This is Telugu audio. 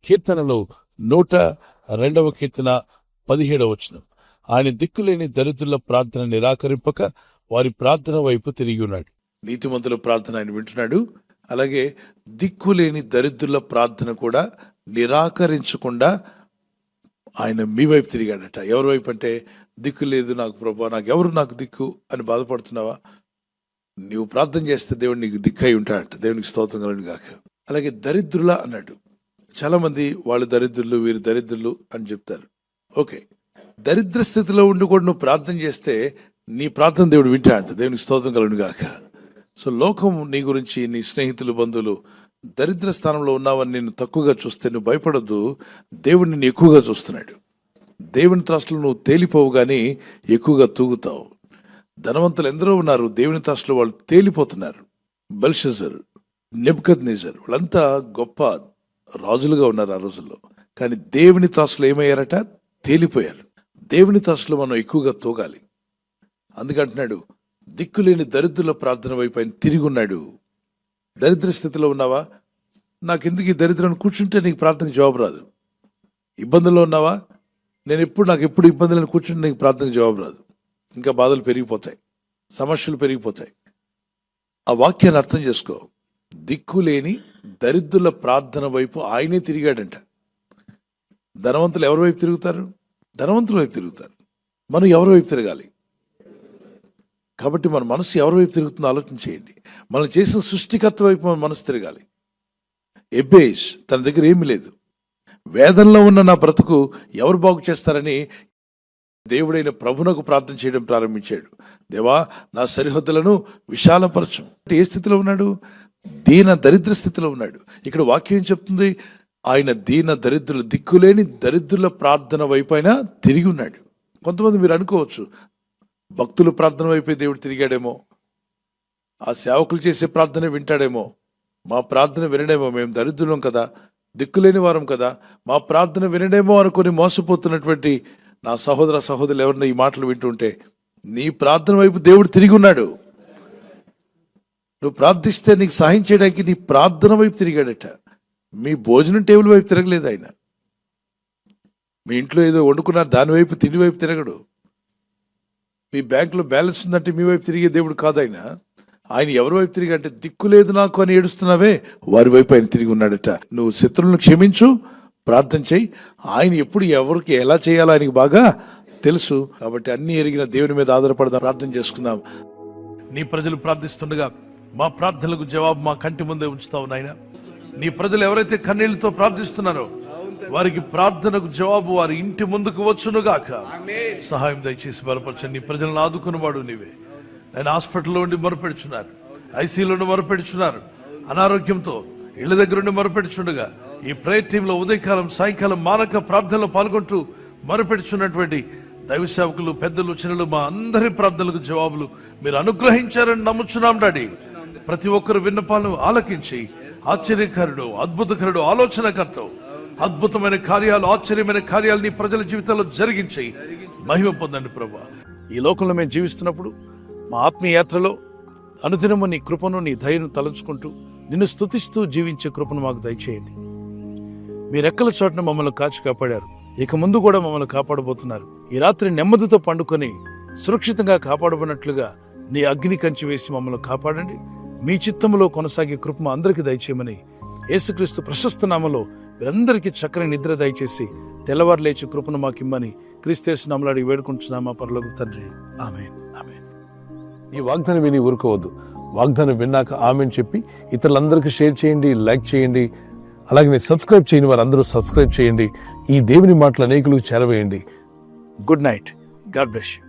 కీర్తనలో 102వ కీర్తన 17వ వచనం. ఆయన దిక్కులేని దరిద్రుల ప్రార్థన నిరాకరింపక వారి ప్రార్థన వైపు తిరిగి ఉన్నాడు. నీతిమంతుల ప్రార్థన ఆయన వింటున్నాడు. అలాగే దిక్కులేని దరిద్రుల ప్రార్థన కూడా నిరాకరించకుండా ఆయన మీ వైపు తిరిగాడట. ఎవరి వైపు అంటే, దిక్కు లేదు నాకు ప్రభా, నాకు దిక్కు అని బాధపడుతున్నావా? నీవు ప్రార్థన చేస్తే దేవుడు నీకు దిక్కై ఉంటాడట. దేవునికి స్తోత్రం కలుగును గాక. అలాగే దరిద్రుల అన్నాడు. చాలా మంది వాళ్ళు దరిద్రులు, వీరు దరిద్రులు అని చెప్తారు. ఓకే, దరిద్ర స్థితిలో ఉండి కూడా నువ్వు ప్రార్థన చేస్తే నీ ప్రార్థన దేవుడు వింటాడంట. దేవునికి స్తోత్రం కలుగును గాక. సో లోకం నీ గురించి, నీ స్నేహితులు, బంధువులు దరిద్ర స్థానంలో ఉన్నావని నేను తక్కువగా చూస్తే నువ్వు భయపడద్దు. దేవుడు నిన్ను ఎక్కువగా చూస్తున్నాడు. దేవుని త్రాసులో నువ్వు తేలిపోవు కానీ ఎక్కువగా తూగుతావు. ధనవంతులు ఎందరో ఉన్నారు, దేవుని త్రాసులో వాళ్ళు తేలిపోతున్నారు. బెల్షజర్, నెబుకద్నెజర్ వాళ్ళంతా గొప్ప రాజులుగా ఉన్నారు ఆ రోజుల్లో. కానీ దేవుని త్రాసులో ఏమయ్యారట? తేలిపోయారు. దేవుని త్రాసులో మనం ఎక్కువగా తూగాలి. అందుకంటున్నాడు, దిక్కులేని దరిద్రుల ప్రార్థన వైపు ఆయన తిరిగి ఉన్నాడు. దరిద్ర స్థితిలో ఉన్నావా? నాకెందుకు ఈ దరిద్రం కూర్చుంటే నీకు ప్రార్థనకు జవాబు రాదు. ఇబ్బందుల్లో ఉన్నావా? నాకు ఎప్పుడు ఇబ్బందులను కూర్చుంటే నీకు ప్రార్థనకు జవాబు రాదు. ఇంకా బాధలు పెరిగిపోతాయి, సమస్యలు పెరిగిపోతాయి. ఆ వాక్యాన్ని అర్థం చేసుకో. దిక్కులేని దరిద్రుల ప్రార్థన వైపు ఆయనే తిరిగాడంట. ధనవంతులు ఎవరి వైపు తిరుగుతారు? ధనవంతుల వైపు తిరుగుతారు. మనం ఎవరి వైపు తిరగాలి? కాబట్టి మన మనసు ఎవరి వైపు తిరుగుతుందో ఆలోచన చేయండి. మనం చేసిన సృష్టికర్త వైపు మన మనసు తిరగాలి. ఎబ్బేష్ తన దగ్గర ఏమీ లేదు. వేదనలో ఉన్న నా బ్రతుకు ఎవరు బాగు చేస్తారని దేవుడైన ప్రభునకు ప్రార్థన చేయడం ప్రారంభించాడు. దేవా, నా సరిహద్దులను విశాలపరచు. ఏ స్థితిలో ఉన్నాడు? దీన దరిద్ర స్థితిలో ఉన్నాడు. ఇక్కడ వాక్యం ఏం చెప్తుంది? ఆయన దీన దరిద్రులు, దిక్కులేని దరిద్రుల ప్రార్థన వైపు ఆయన తిరిగి ఉన్నాడు. కొంతమంది మీరు అనుకోవచ్చు, భక్తుల ప్రార్థన వైపే దేవుడు తిరిగాడేమో, ఆ సేవకులు చేసే ప్రార్థన వింటాడేమో, మా ప్రార్థన వినడేమో, మేము దరిద్రులం కదా, దిక్కులేని వారం కదా, మా ప్రార్థన వినడేమో అనుకుని మోసపోతున్నటువంటి నా సహోదర సహోదరులు ఎవరిని ఈ మాటలు వింటుంటే, నీ ప్రార్థన వైపు దేవుడు తిరిగి ఉన్నాడు. నువ్వు ప్రార్థిస్తే నీకు సహాయం చేయడానికి నీ ప్రార్థన వైపు తిరిగాడట. మీ భోజనం టేబుల్ వైపు తిరగలేదు ఆయన. మీ ఇంట్లో ఏదో వండుకున్నారు దాని వైపు, తిండి వైపు తిరగడు. మీ బ్యాంకులో బ్యాలెన్స్ ఉందంటే మీ వైపు తిరిగే దేవుడు కాదు ఆయన. ఆయన ఎవరి వైపు తిరిగంటే, దిక్కు లేదు నాకు అని ఏడుస్తున్నావే వారి వైపు ఆయన తిరిగి ఉన్నాడట. నువ్వు శత్రువులను క్షమించు, ప్రార్థన చేయి. ఆయన ఎప్పుడు ఎవరికి ఎలా చేయాలో ఆయనకి బాగా తెలుసు. కాబట్టి అన్ని ఎరిగిన దేవుని మీద ఆధారపడదాం. ప్రార్థన చేసుకుందాం. నీ ప్రజలు ప్రార్థిస్తుండగా మా ప్రార్థనలకు జవాబు మా కంటి ముందే ఉంచుతావు నాయన. నీ ప్రజలు ఎవరైతే కన్నీళ్లతో ప్రార్థిస్తున్నారో వారికి ప్రార్థనకు జవాబు వారి ఇంటి ముందుకు వచ్చునుగాక. సహాయం దయచేసి బలపరచండి. నీ ప్రజలను ఆదుకున్నవాడు నీవే. నేను హాస్పిటల్లో ఉండి మొరపెడుచున్నారు, ఐసీలో ఉండి మొరపెడుచున్నారు, అనారోగ్యంతో ఇళ్ల దగ్గర ఉండి మొరపెడుచుండగా ఈ ప్రేయర్ టీంలో ఉదయకాలం సాయంకాలం మానక ప్రార్థనలో పాల్గొంటూ మొరపెడుచున్నటువంటి దైవ సేవకులు, పెద్దలు, చిన్నలు మా అందరి ప్రార్థనలకు జవాబులు మీరు అనుగ్రహించారని నమ్ముచున్నాం డాడీ. ప్రతి ఒక్కరు విన్నపాలను ఆలకించి ఆశ్చర్యకరుడు, అద్భుతకరుడు, ఆలోచనకర్త, అద్భుతమైన కార్యాలు, ఆశ్చర్యమైన కార్యాలు నీ ప్రజల జీవితాల్లో జరిగించి మహిమ పొందండి ప్రభా. ఈ లోకంలో మేము జీవిస్తున్నప్పుడు మా ఆత్మీయ యాత్రలో అనుదినము నీ కృపను, నీ దయను తలంచుకుంటూ నిన్ను స్తుతిస్తూ జీవించే కృపను మాకు దయచేయండి. మీ రెక్కల చోటున మమ్మల్ని కాచి కాపాడారు, ఇక ముందు కూడా మమ్మల్ని కాపాడబోతున్నారు. ఈ రాత్రి నెమ్మదితో పండుకొని సురక్షితంగా కాపాడబడినట్లుగా నీ అగ్ని కంచి వేసి మమ్మల్ని కాపాడండి. మీ చిత్తములో కొనసాగే కృప అందరికీ దయచేయమని యేసుక్రీస్తు ప్రశస్త నామములో మీరందరికీ చక్కని నిద్ర దయచేసి తెల్లవారు లేచి కృపను మాకిమ్మని క్రీస్తు నామములో అడిగి వేడుకుంటున్నామా పరలోక తండ్రి. ఆమేన్, ఆమేన్. ఈ వాగ్దానం విని ఊరుకోవద్దు. వాగ్దానం విన్నాక ఆమేన్ చెప్పి ఇతరులందరికీ షేర్ చేయండి, లైక్ చేయండి. అలాగే సబ్స్క్రైబ్ చేయని వారందరూ సబ్స్క్రైబ్ చేయండి. ఈ దేవుని మాటలు అనేకులకు చేరవేయండి. Good night. God bless you.